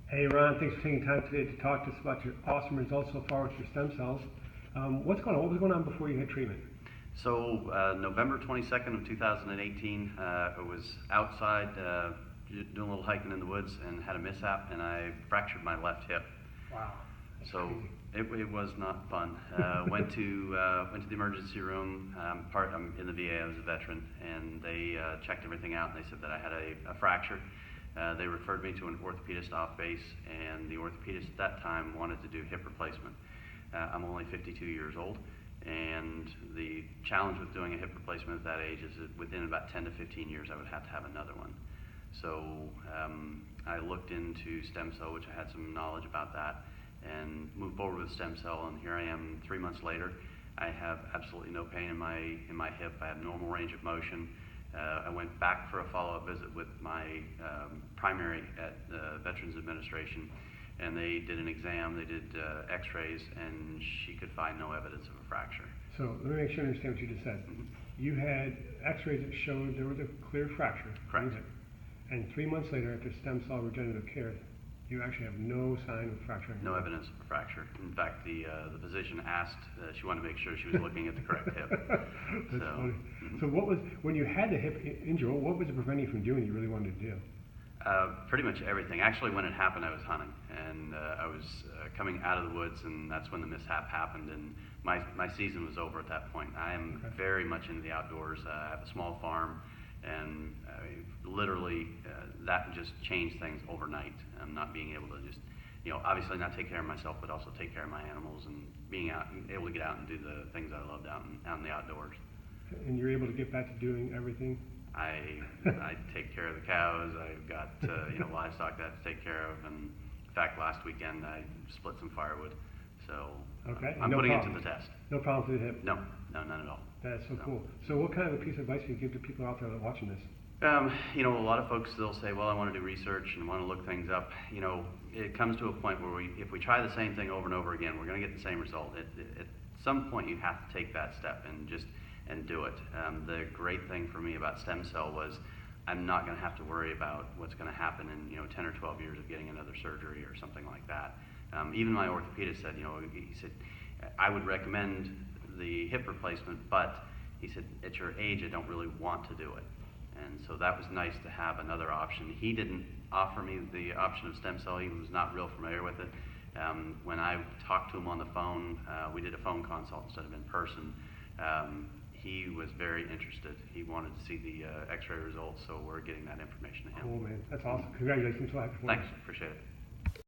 Hey Ron, thanks for taking time today to talk to us about your awesome results so far with your stem cells. What's going on? What was going on before you had treatment? So November 22nd of 2018, I was outside doing a little hiking in the woods and had a mishap, and I fractured my left hip. Wow. That's So crazy. it was not fun. Went to the emergency room. I'm in the VA. I was a veteran, and they checked everything out. And they said that I had a fracture. They referred me to an orthopedist off base, and the orthopedist at that time wanted to do hip replacement. I'm only 52 years old, and the challenge with doing a hip replacement at that age is that within about 10 to 15 years I would have to have another one. So I looked into stem cell, which I had some knowledge about that, and moved forward with stem cell, and here I am 3 months later. I have absolutely no pain in my hip. I have normal range of motion. I went back for a follow-up visit with my primary at the Veterans Administration, and they did an exam. They did x-rays, and she could find no evidence of a fracture. So let me make sure I understand what you just said. Mm-hmm. You had x-rays that showed there was a clear fracture. Correct. And 3 months later, after stem cell regenerative care, you actually have no sign of fracture. No evidence of a fracture. In fact, the physician asked, she wanted to make sure she was looking at the correct hip. That's funny. Mm-hmm. So what was, when you had the hip injury, what was it preventing you from doing you really wanted to do? Pretty much everything. Actually, when it happened, I was hunting, and I was coming out of the woods, and that's when the mishap happened, and my season was over at that point. I am very much into the outdoors. I have a small farm, and literally that just changed things overnight. Not being able to just, obviously not take care of myself, but also take care of my animals, and being out, and able to get out and do the things I loved out in the outdoors. And you're able to get back to doing everything? I take care of the cows. I've got livestock that I have to take care of, and in fact, last weekend I split some firewood. So okay. I'm putting it to the test. No problem with the hip? No, none at all. That's so cool. So what kind of a piece of advice do you give to people out there that are watching this? A lot of folks, they'll say, well, I want to do research and want to look things up. It comes to a point where if we try the same thing over and over again, we're going to get the same result. At some point, you have to take that step and do it. The great thing for me about stem cell was I'm not going to have to worry about what's going to happen in 10 or 12 years of getting another surgery or something like that. Even my orthopedist said, he said, I would recommend the hip replacement, but he said, at your age, I don't really want to do it. And so that was nice to have another option. He didn't offer me the option of stem cell. He was not real familiar with it. When I talked to him on the phone, we did a phone consult instead of in person. He was very interested. He wanted to see the x-ray results, so we're getting that information to him. Cool, man. That's awesome. Congratulations. So happy for you. Thanks. Appreciate it.